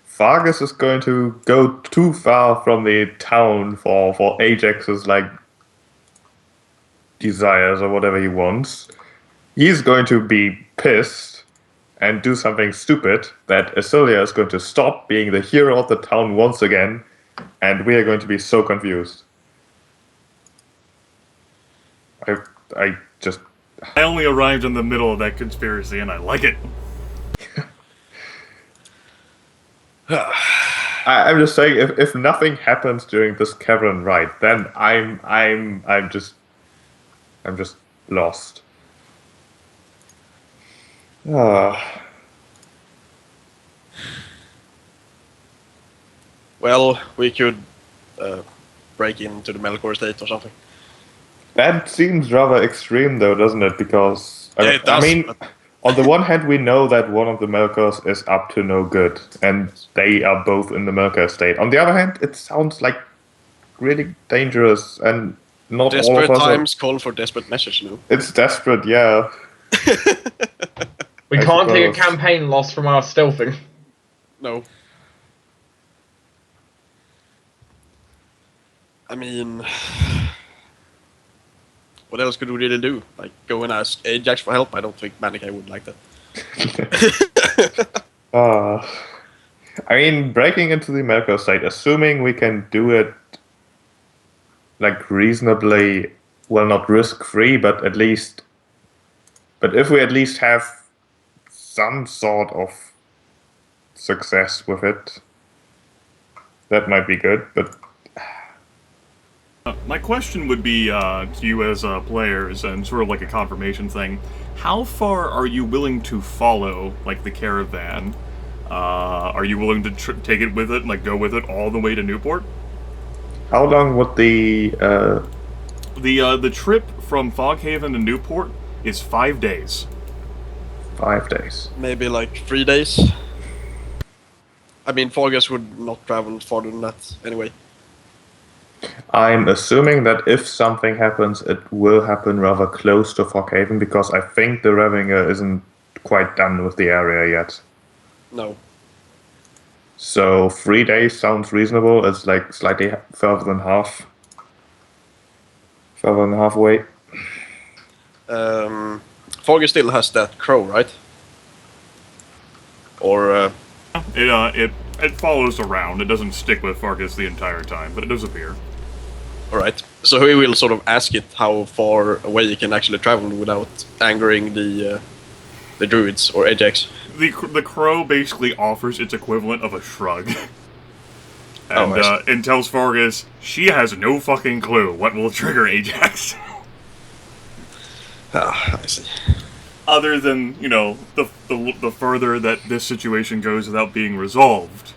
Fargus is going to go too far from the town for Ajax's desires or whatever he wants. He's going to be pissed and do something stupid that Asilia is going to stop being the hero of the town once again, and we are going to be so confused. I only arrived in the middle of that conspiracy, and I like it. I'm just saying, if nothing happens during this cavern ride, then I'm just lost. Well, we could break into the Melkor estate or something. That seems rather extreme, though, doesn't it? Because Yeah, it does, I mean, on the one hand, we know that one of the Melkors is up to no good, and they are both in the Melkor estate. On the other hand, it sounds like really dangerous, and not all of Desperate us times call for desperate measures, you know. It's desperate, yeah. We can't take a campaign loss from our stealthing. No. I mean, what else could we really do? Like, go and ask Ajax for help? I don't think Manaki would like that. I mean, breaking into the Melkor site, assuming we can do it reasonably, well, not risk-free, but if we at least have some sort of success with it, that might be good, but... My question would be to you as players, and sort of like a confirmation thing, how far are you willing to follow, the caravan? Are you willing to take it with it, go with it all the way to Newport? How long would the trip from Foghaven to Newport is 5 days. 5 days. Maybe 3 days. I mean, Fargus would not travel farther than that anyway. I'm assuming that if something happens, it will happen rather close to Foghaven, because I think the Revinger isn't quite done with the area yet. No. So 3 days sounds reasonable. It's slightly further than half. Further than halfway. Fargus still has that crow, right? Or It follows around. It doesn't stick with Fargus the entire time, but it does appear. Alright. So we will sort of ask it how far away it can actually travel without angering the druids or Ajax. The crow basically offers its equivalent of a shrug. And tells Fargus she has no fucking clue what will trigger Ajax. I see. Other than, the further that this situation goes without being resolved,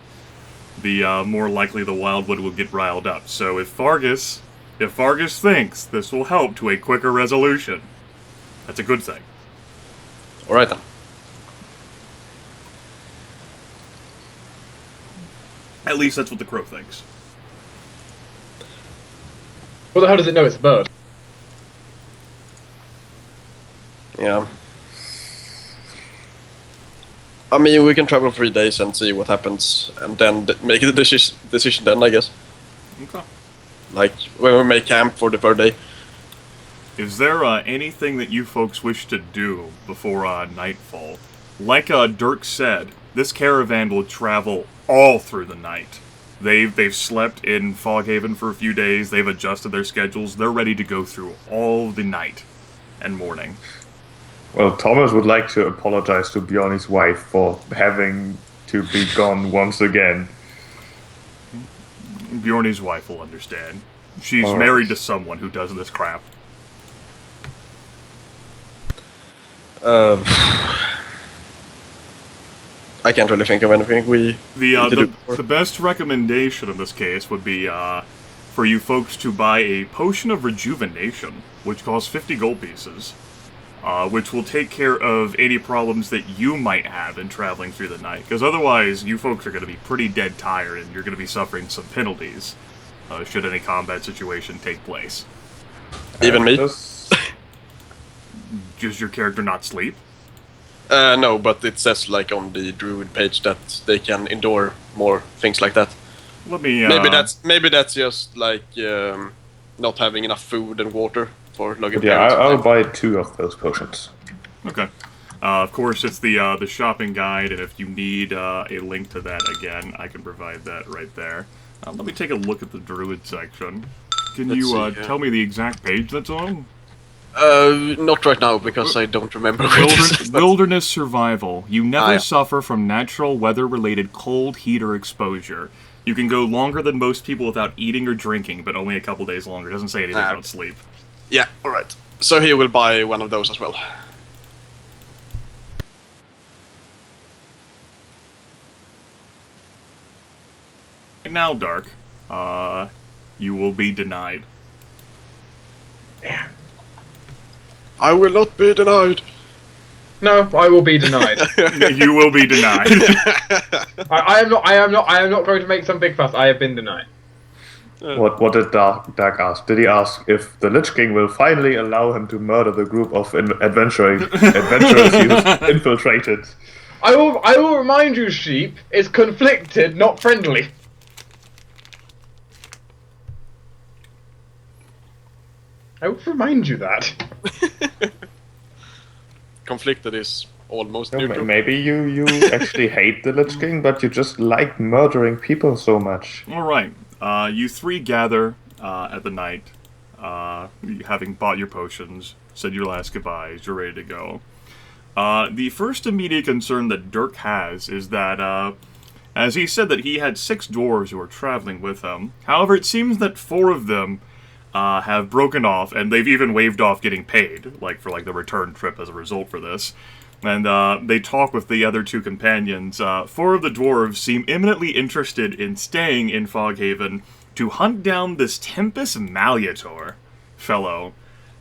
the more likely the Wildwood will get riled up. So if Fargus thinks this will help to a quicker resolution, that's a good thing. Alright then. At least that's what the crow thinks. What the hell does it know it's a bird? Yeah. I mean, we can travel 3 days and see what happens, and then make the decision then, I guess. Okay. When we make camp for the 3rd day. Is there anything that you folks wish to do before nightfall? Like Dirk said, this caravan will travel all through the night. They've slept in Foghaven for a few days, they've adjusted their schedules, they're ready to go through all the night and morning. Well, Thomas would like to apologize to Bjorn's wife for having to be gone once again. Bjorn's wife will understand. She's married to someone who does this crap. I can't really think of anything The best recommendation in this case would be for you folks to buy a potion of rejuvenation, which costs 50 gold pieces, which will take care of any problems that you might have in traveling through the night. Because otherwise, you folks are going to be pretty dead tired, and you're going to be suffering some penalties should any combat situation take place. Even me? Does your character not sleep? No, but it says like on the Druid page that they can endure more things like that. Let me. Maybe that's just like not having enough food and water for lugging. But yeah, I'll buy 2 of those potions. Okay. Of course, it's the shopping guide, and if you need a link to that again, I can provide that right there. Let me take a look at the Druid section. Can you tell me the exact page that's on? Not right now, because I don't remember. Wilderness survival. You never suffer from natural weather-related cold, heat, or exposure. You can go longer than most people without eating or drinking, but only a couple days longer. It doesn't say anything about sleep. Yeah, alright. So he will buy one of those as well. Now, Dark, you will be denied. I will not be denied. No, I will be denied. You will be denied. I am not going to make some big fuss. I have been denied. What did Dark ask? Did he ask if the Lich King will finally allow him to murder the group of adventurers he's infiltrated? I will remind you, Sheep, it's conflicted, not friendly. I will remind you that. Conflicted is almost No, neutral. maybe you actually hate the Lich King, but you just like murdering people so much. Alright, you 3 gather at the night, having bought your potions, said your last goodbyes, you're ready to go. The first immediate concern that Dirk has is that, as he said that he had 6 dwarves who were traveling with him. However, it seems that 4 of them have broken off, and they've even waived off getting paid, like for the return trip as a result for this. And they talk with the other 2 companions. 4 of the dwarves seem imminently interested in staying in Foghaven to hunt down this Tempus Malleator fellow,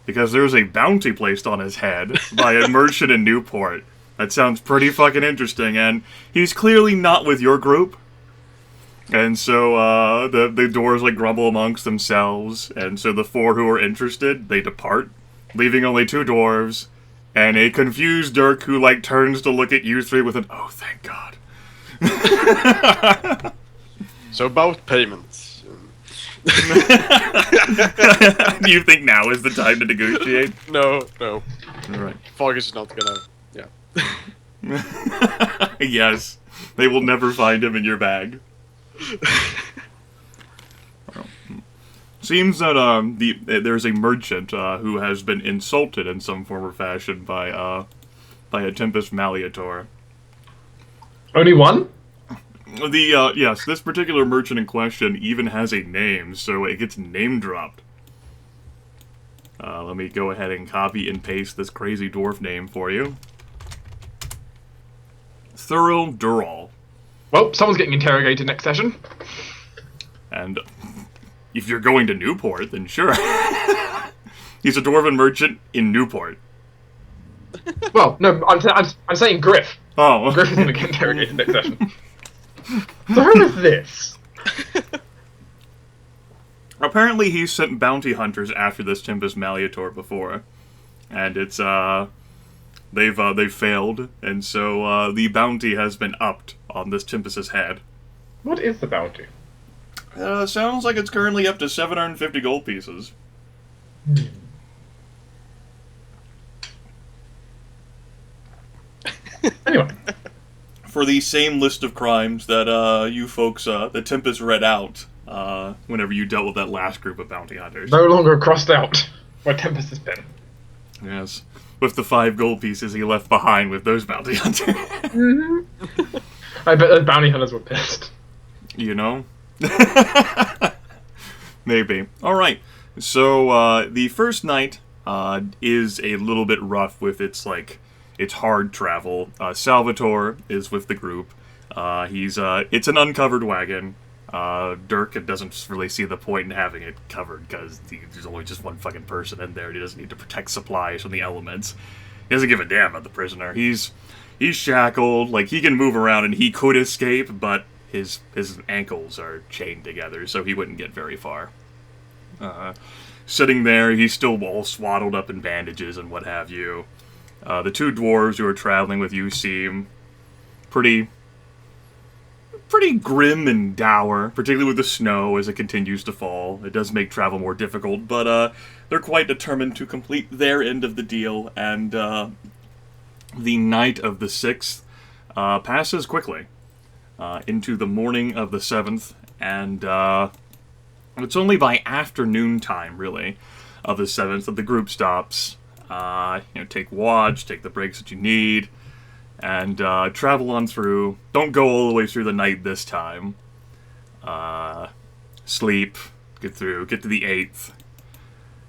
because there's a bounty placed on his head by a merchant in Newport. That sounds pretty fucking interesting, and he's clearly not with your group. And so the dwarves grumble amongst themselves, and so the 4 who are interested, they depart, leaving only 2 dwarves, and a confused Dirk who turns to look at you 3 with an "oh, thank God." So about payments. Do you think now is the time to negotiate? No. Alright. Fargus is not gonna. Yeah. Yes, they will never find him in your bag. Seems that there's a merchant who has been insulted in some form or fashion by a Tempus Malleator. Only one? Yes, this particular merchant in question even has a name, so it gets name dropped. Let me go ahead and copy and paste this crazy dwarf name for you. Thurl Dural. Well, someone's getting interrogated next session. And if you're going to Newport, then sure. He's a dwarven merchant in Newport. Well, no, I'm saying Gryph. Oh. Gryph is going to get interrogated next session. So who is this? Apparently he's sent bounty hunters after this Tempus Malleator before. And it's, they've failed, and so the bounty has been upped on this Tempus's head. What is the bounty? Sounds like it's currently up to 750 gold pieces. Anyway. For the same list of crimes that you folks, the Tempus read out whenever you dealt with that last group of bounty hunters. No longer crossed out where Tempus has been. Yes. With the 5 gold pieces he left behind with those bounty hunters. Mm-hmm. I bet those bounty hunters were pissed. You know? Maybe. Alright. So, the first night is a little bit rough with its hard travel. Salvatore is with the group. It's an uncovered wagon. Dirk doesn't really see the point in having it covered, because there's only just one fucking person in there, and he doesn't need to protect supplies from the elements. He doesn't give a damn about the prisoner. He's shackled, he can move around and he could escape, but his ankles are chained together, so he wouldn't get very far. Sitting there, he's still all swaddled up in bandages and what have you. The two dwarves who are traveling with you seem pretty grim and dour, particularly with the snow as it continues to fall. It does make travel more difficult, but they're quite determined to complete their end of the deal, and the night of the 6th passes quickly into the morning of the 7th, and it's only by afternoon time, really, of the 7th that the group stops. Take watch, take the breaks that you need, and travel on through. Don't go all the way through the night this time. Sleep, get to the 8th.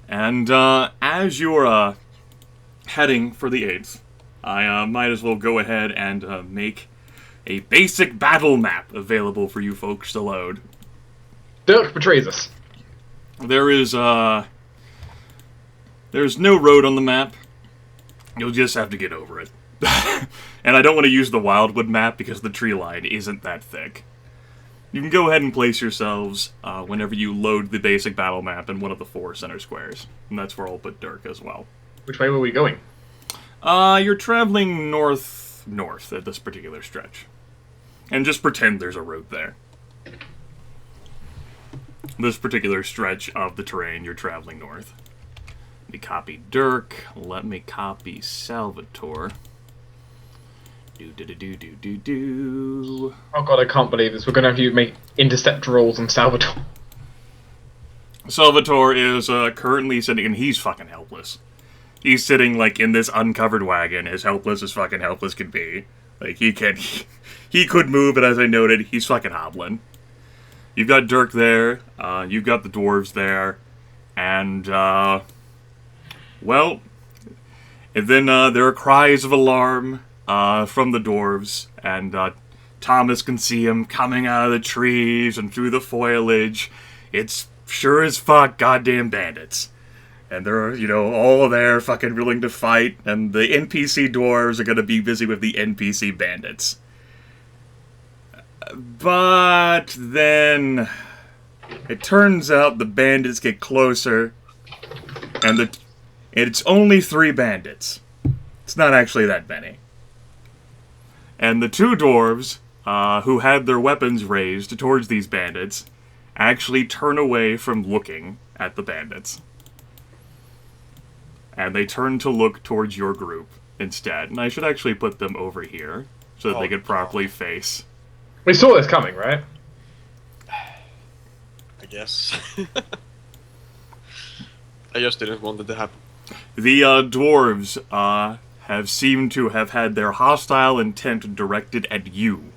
And as you're heading for the 8th, I might as well go ahead and make a basic battle map available for you folks to load. Dirk betrays us. There's no road on the map. You'll just have to get over it. And I don't want to use the Wildwood map because the tree line isn't that thick. You can go ahead and place yourselves whenever you load the basic battle map in one of the 4 center squares. And that's where I'll put Dirk as well. Which way were we going? You're traveling north at this particular stretch. And just pretend there's a road there. This particular stretch of the terrain, you're traveling north. Let me copy Dirk. Let me copy Salvatore. Do. Oh god, I can't believe this. We're going to have to make intercept rolls on Salvatore. Salvatore is currently sitting, and he's fucking helpless. He's sitting, like, in this uncovered wagon, as helpless as fucking helpless can be. Like, he could move, but as I noted, he's fucking hobbling. You've got Dirk there, you've got the dwarves there, and, well, and then there are cries of alarm from the dwarves, and Thomas can see him coming out of the trees and through the foliage. It's sure as fuck goddamn bandits. And they're, all there fucking willing to fight, and the NPC dwarves are gonna be busy with the NPC bandits. But then it turns out the bandits get closer, and it's only 3 bandits. It's not actually that many. And the 2 dwarves, who had their weapons raised towards these bandits, actually turn away from looking at the bandits. And they turn to look towards your group instead. And I should actually put them over here, so that they could properly face. We saw this coming, right? I guess. I just didn't want it to happen. The dwarves have seemed to have had their hostile intent directed at you.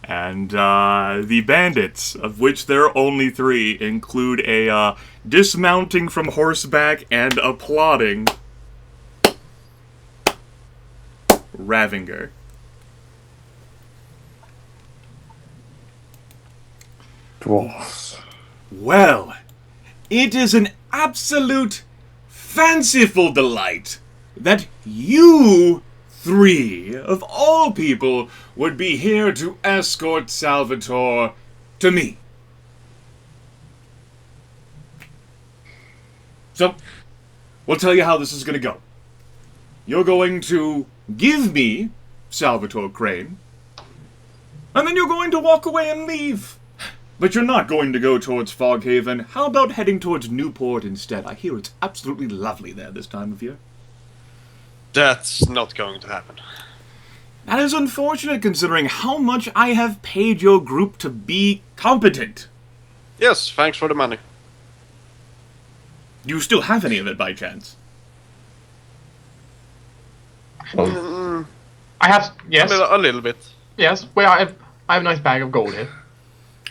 And the bandits, of which there are only 3, include a dismounting from horseback and applauding Ravinger. Dwarfs. Well, it is an absolute fanciful delight that you 3, of all people, would be here to escort Salvatore to me. So, we'll tell you how this is going to go. You're going to give me Salvatore Crane, and then you're going to walk away and leave. But you're not going to go towards Foghaven. How about heading towards Newport instead? I hear it's absolutely lovely there this time of year. That's not going to happen. That is unfortunate considering how much I have paid your group to be competent. Yes, thanks for the money. Do you still have any of it by chance? Well, I have, yes. A little bit. Yes, well, I have a nice bag of gold here.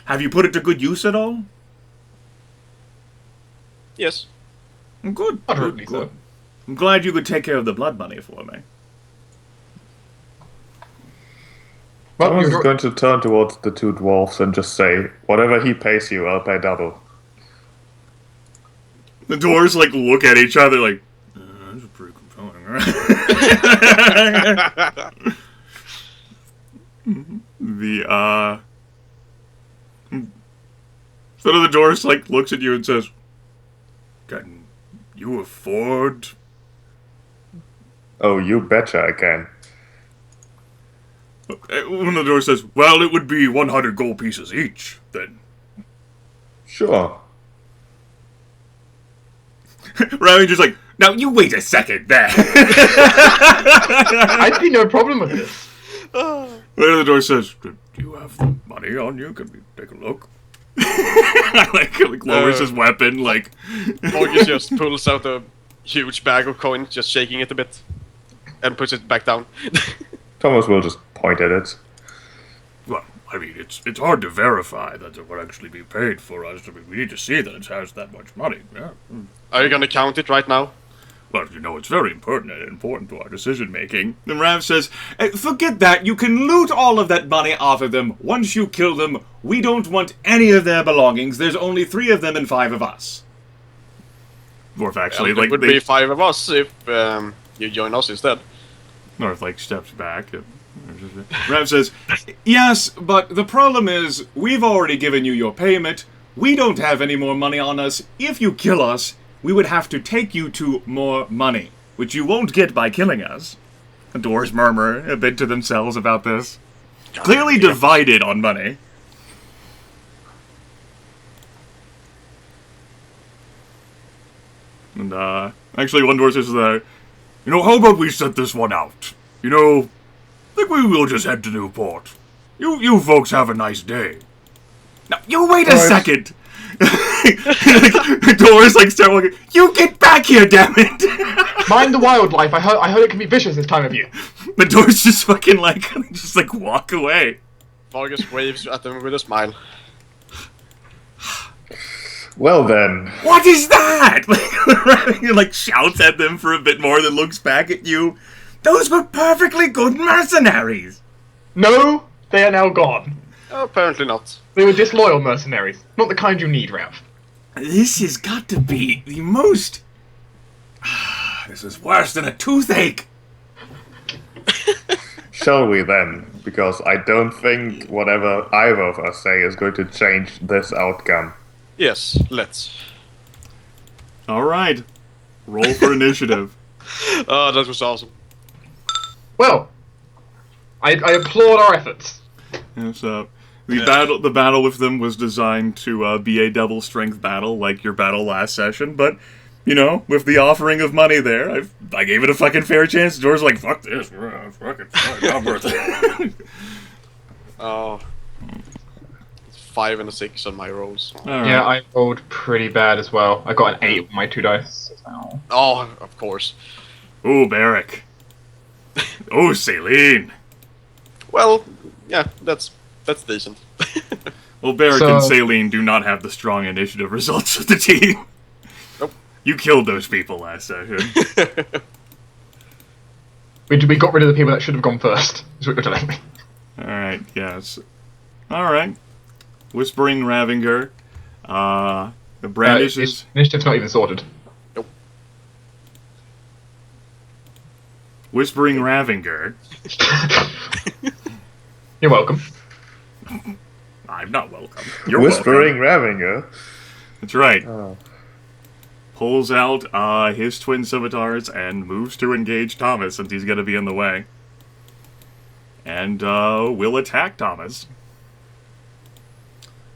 Have you put it to good use at all? Yes. Good. Utterly Good. so. I'm glad you could take care of the blood money for me. Well, Thomas is you're- going to turn towards the 2 dwarfs and just say, whatever he pays you, I'll pay double. The dwarves, look at each other like, that's pretty compelling, right? So the dwarves, looks at you and says, can you afford Oh, you betcha I can. One of the dwarves says, well, it would be 100 gold pieces each, then. Sure. Ravenger's like, now you wait a second there. I see no problem with this. One of the dwarves says, do you have the money on you? Can we take a look? like lowers his weapon, like... Fargus just pulls out a huge bag of coins, just shaking it a bit, and puts it back down. Thomas will just point at it. Well, I mean, it's hard to verify that it would actually be paid for us. I mean, we need to see that it has that much money. Yeah. Are you gonna count it right now? Well, you know, it's very important to our decision-making. And Rav says, forget that. You can loot all of that money off of them. Once you kill them, we don't want any of their belongings. There's only 3 of them and 5 of us. Dwarf actually, It would be 5 of us if you join us instead. North, steps back. Rav says, yes, but the problem is, we've already given you your payment. We don't have any more money on us. If you kill us, we would have to take you to more money, which you won't get by killing us. The dwarves murmur a bit to themselves about this. Clearly divided on money. And, actually one dwarf says, how about we set this one out? I think we will just head to Newport. You folks have a nice day. Now, you wait a second! Doors start walking. You get back here, damn it! Mind the wildlife. I heard it can be vicious this time of year. The doors just fucking walk away. Fargus waves at them with a smile. Well then. What is that? Shouts at them for a bit more, then looks back at you. Those were perfectly good mercenaries. No, they are now gone. Apparently not. They were disloyal mercenaries. Not the kind you need, Rav. This has got to be the most... This is worse than a toothache. Shall we then? Because I don't think whatever either of us say is going to change this outcome. Yes, let's. Alright. Roll for initiative. Oh, that was awesome. Well, I applaud our efforts. Yeah, so the battle with them was designed to be a double strength battle, like your battle last session. But with the offering of money there, I gave it a fucking fair chance. George's like, fuck this, fucking not worth it. Oh, it's 5 and a 6 on my rolls. Right. Yeah, I rolled pretty bad as well. I got an 8 with my 2 dice. So. Oh, of course. Ooh, Barrack. Oh, Celine. Well, yeah, that's decent. Well, Barrack and Celine do not have the strong initiative results of the team. Nope. You killed those people last session. We got rid of the people that should have gone first, is what you're telling me. Alright, yes. Alright. Whispering Ravinger. The brandishes. Initiative's not even sorted. Nope. Whispering Ravinger. You're welcome. I'm not welcome. You're Whispering welcome. Ravinger. That's right. Oh. Pulls out his twin scimitars and moves to engage Thomas since he's going to be in the way. And will attack Thomas.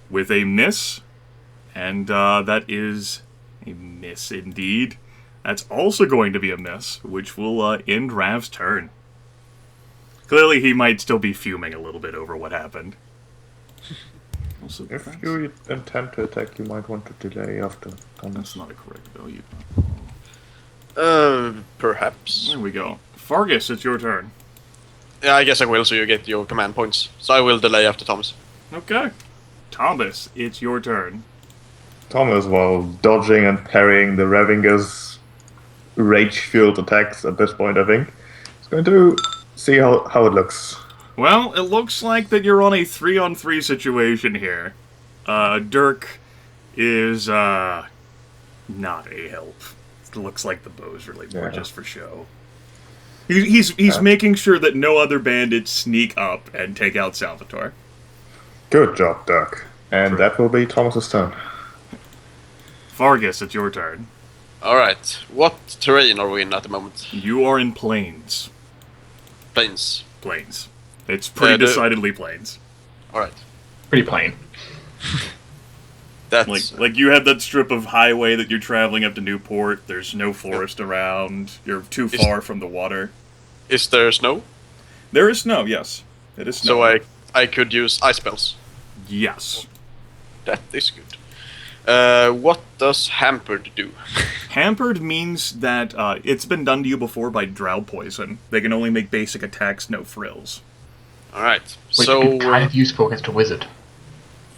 With a miss. And that is a miss indeed. That's also going to be a miss, which will end Rav's turn. Clearly he might still be fuming a little bit over what happened. Also, If you intend to attack, you might want to delay after Thomas. That's not a correct value. Perhaps. There we go. Fargus, it's your turn. Yeah, I guess I will, so you get your command points. So I will delay after Thomas. Okay. Thomas, it's your turn. Thomas, while dodging and parrying the Ravinger's rage-fueled attacks at this point, I think, is going to see how it looks. Well, it looks like that you're on a 3-on-3 situation here. Dirk is, not a help. It looks like the bow's really more just for show. He's making sure that no other bandits sneak up and take out Salvatore. Good job, Dirk. And that will be Thomas's turn. Fargus, it's your turn. Alright, what terrain are we in at the moment? You are in plains. Plains. Plains. It's pretty the- decidedly plains. Alright. Pretty plain. That's... Like you have that strip of highway that you're traveling up to Newport. There's no forest around. You're too far from the water. Is there snow? There is snow, yes. It is snow. So I could use ice spells. Yes. That is good. What does hampered do? Hampered means that it's been done to you before by drow poison. They can only make basic attacks, no frills. Alright, Which so... would be kind of useful against a wizard.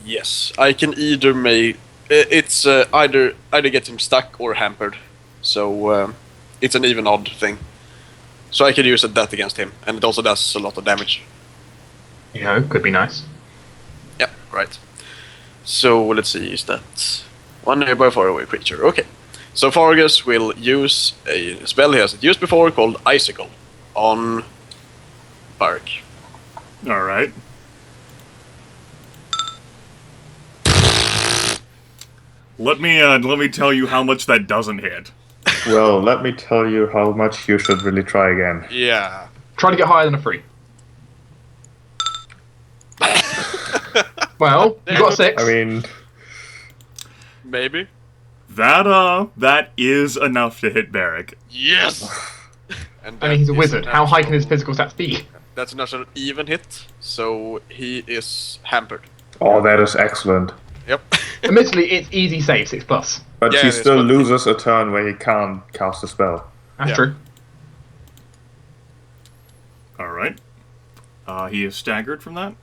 Yes, I can either make... It's either get him stuck or hampered. So it's an even odd thing. So I could use that against him, and it also does a lot of damage. You know, could be nice. Yeah, right. So let's see, is that one nearby far away creature? Okay. So Fargus will use a spell he hasn't used before called Icicle on Bark. Alright. Let me tell you how much that doesn't hit. Well, let me tell you how much you should really try again. Yeah. Try to get higher than a 3. Well, you got a 6. I mean, Maybe. That is enough to hit Barrick. Yes! And I mean, he's a that is wizard. How high can his physical stats be? That's not an even hit, so he is hampered. oh, that is excellent. Yep. Admittedly, it's easy save, 6+. But Yeah, he it is, still but- loses a turn where he can't cast a spell. That's Yeah. true. Alright. He is staggered from that.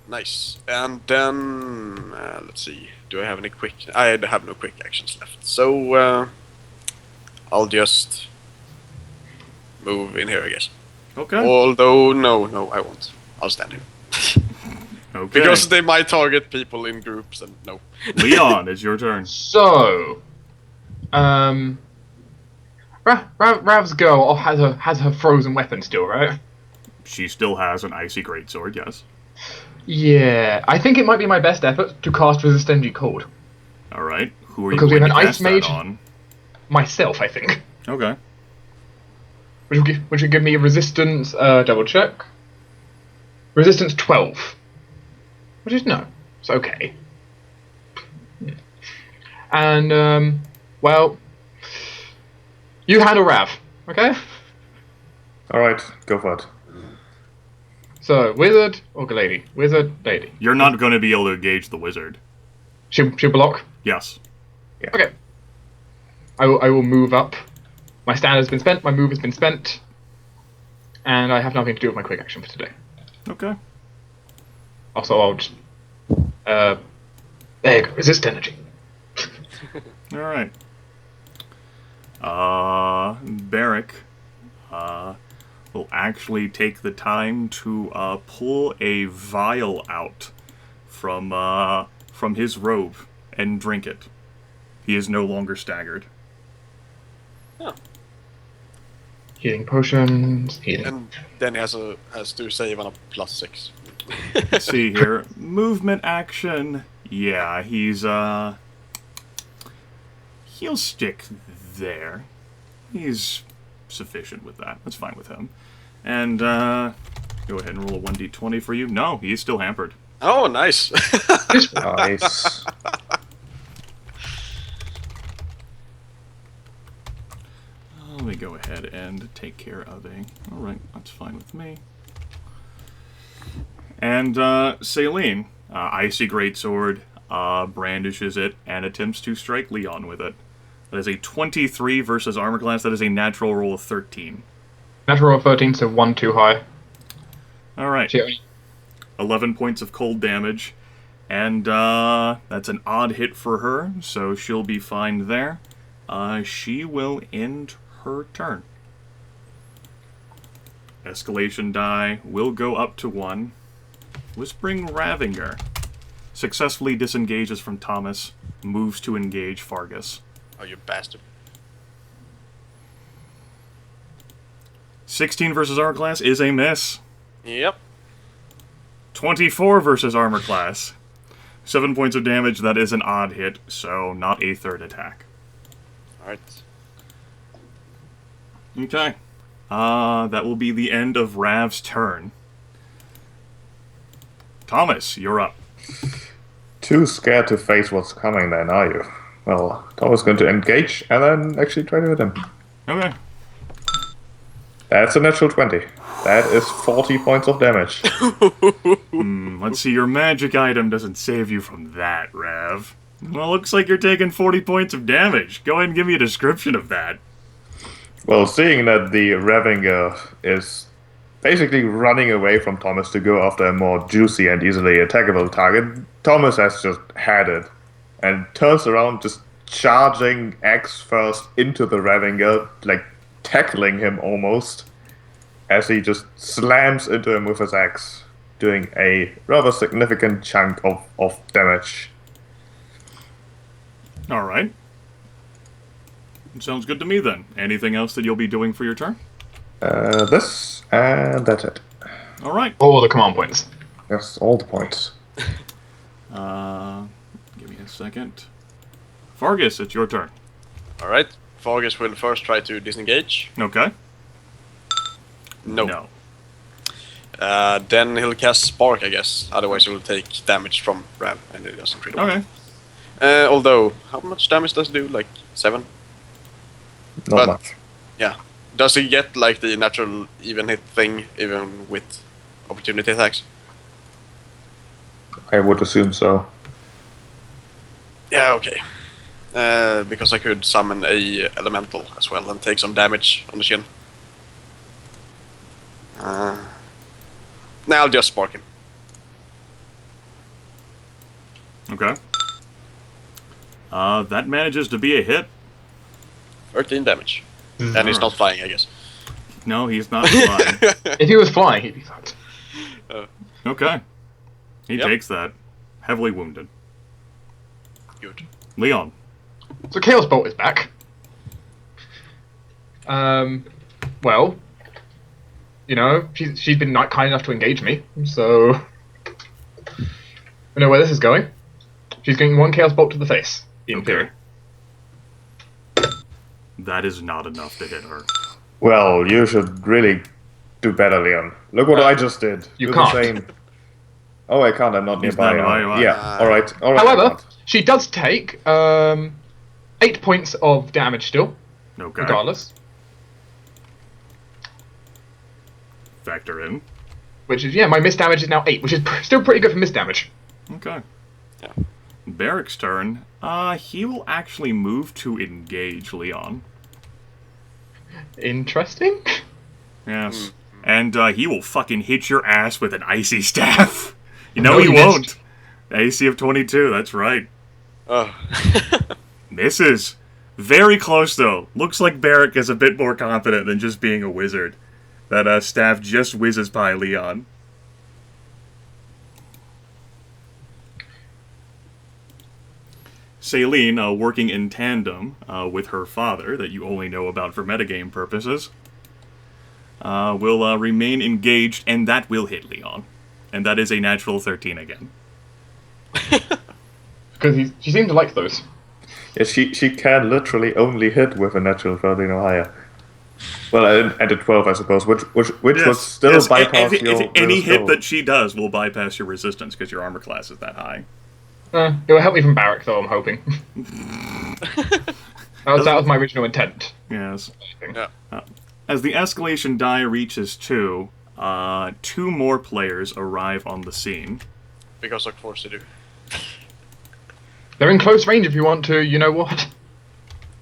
Nice. And then, let's see. Do I have any quick... I have no quick actions left. So, I'll just move in here, I guess. Okay. Although, no, I won't. I'll stand here. Okay. Because they might target people in groups, and no. Leon, it's your turn. So, Rav's girl has her frozen weapon still, right? She still has an icy greatsword, yes. Yeah, I think it might be my best effort to cast Resist Energy Cold. Alright. Who are Because you we going have to an cast ice mage. that on? Myself, I think. Okay. Which would give me resistance, double check. Resistance 12. Which is no. It's okay. And, well, you handle Rav, okay? Alright, go for it. So, wizard or lady? Wizard, lady. You're not going to be able to engage the wizard. She'll block? Yes. Okay. I will move up. My stand has been spent, my move has been spent, and I have nothing to do with my quick action for today. Okay. Also, I'll just... there you go, resist energy. Alright. Barrick will actually take the time to pull a vial out from his robe and drink it. He is no longer staggered. Oh. Healing potions, healing... And then he has to save on a +6. Let's see here. Movement action. Yeah, he'll stick there. He's sufficient with that. That's fine with him. And, go ahead and roll a 1d20 for you. No, he's still hampered. Oh, nice. Nice. Let me go ahead and take care of a... Alright, that's fine with me. And, Saline, Icy Greatsword, brandishes it and attempts to strike Leon with it. That is a 23 versus armor class. That is a natural roll of 13. Natural roll 13, so 1 too high. Alright. She only... 11 points of cold damage. And, that's an odd hit for her, so she'll be fine there. She will end her turn. Escalation die will go up to 1. Whispering Ravinger successfully disengages from Thomas, moves to engage Fargus. Oh, you bastard. 16 versus armor class is a miss. Yep. 24 versus armor class. 7 points of damage, that is an odd hit, so not a third attack. Alright. Okay. That will be the end of Rav's turn. Thomas, you're up. Too scared to face what's coming then, are you? Well, Thomas is going to engage and then actually try to hit him. Okay. That's a natural 20. That is 40 points of damage. Let's see, your magic item doesn't save you from that, Rav. Well, looks like you're taking 40 points of damage. Go ahead and give me a description of that. Well, seeing that the Revinger is basically running away from Thomas to go after a more juicy and easily attackable target, Thomas has just had it and turns around, just charging axe first into the Revinger, like tackling him almost, as he just slams into him with his axe, doing a rather significant chunk of damage. Alright. Sounds good to me then. Anything else that you'll be doing for your turn? This, and that's it. Alright. All the command points. Yes, all the points. Give me a second. Fargus, it's your turn. Alright. Fargus will first try to disengage. Okay. No. Then he'll cast Spark, I guess. Otherwise he will take damage from Rav, and it doesn't really work. Okay. Although, how much damage does it do? Like 7? Not much. Yeah. Does he get like the natural even hit thing even with opportunity attacks? I would assume so. Yeah, okay. Because I could summon a elemental as well and take some damage on the chin. Now I'll just spark him. Okay. That manages to be a hit. 13 damage. And he's not flying, I guess. No, he's not flying. If he was flying, he'd be fucked. Okay. He Yep. takes that. Heavily wounded. Good. Leon. So Chaos Bolt is back. Well, you know, she's been not kind enough to engage me, so I know where this is going. She's getting 1 Chaos Bolt to the face, in theory. That is not enough to hit her. Well, you should really do better, Leon. Look what I just did. You Do can't. The same. Oh, I can't. I'm not He's nearby. not nearby. Yeah. All right. All right. However, she does take 8 points of damage still, Okay. regardless. Factor in. Which is, yeah, my miss damage is now 8, which is still pretty good for miss damage. Okay. Yeah. Barrick's turn. He will actually move to engage Leon. Interesting. Yes. And he will fucking hit your ass with an icy staff. You know No, he he won't. AC of 22, that's right. Oh. Misses. Very close, though. Looks like Barrick is a bit more confident than just being a wizard. That staff just whizzes by Leon. Celine, working in tandem with her father, that you only know about for metagame purposes, will remain engaged, and that will hit Leon. And that is a natural 13 again. Because she seemed to like those. Yeah, she can literally only hit with a natural 13 or higher. Well, and a 12, I suppose, which would still bypass your any hit skill. that she does will bypass your resistance because your armor class is that high. It will help me from Barrack, though, I'm hoping. that was my original intent. Yes. Yeah. As the escalation die reaches 2, 2 more players arrive on the scene. Because I'm forced to do. They're in close range if you want to, you know what?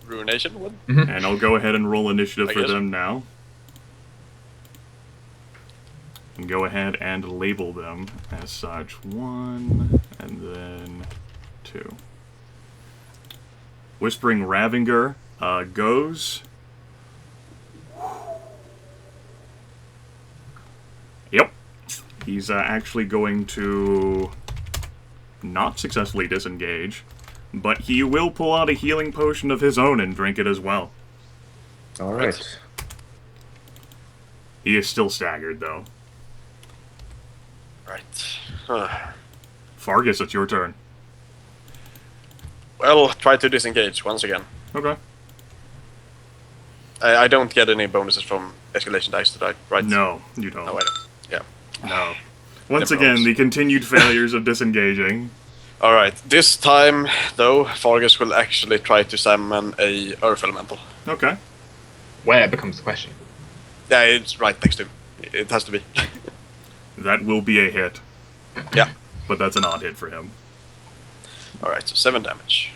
Ruination would? And I'll go ahead and roll initiative I for guess. them now. And go ahead and label them as such. 1, and then 2. Whispering Ravinger goes. Yep. He's actually going to not successfully disengage, but he will pull out a healing potion of his own and drink it as well. All right. He is still staggered, though. Right. Fargus, it's your turn. Well, try to disengage once again. Okay. I don't get any bonuses from escalation dice, did I? Right? No, you don't. No, I don't. Yeah. No. Once Never again, knows. the continued failures of disengaging. Alright, this time, though, Fargus will actually try to summon a Earth Elemental. Okay. Where becomes the question. Yeah, it's right next to him. It has to be. That will be a hit, Yeah. but that's an odd hit for him. Alright, so 7 damage.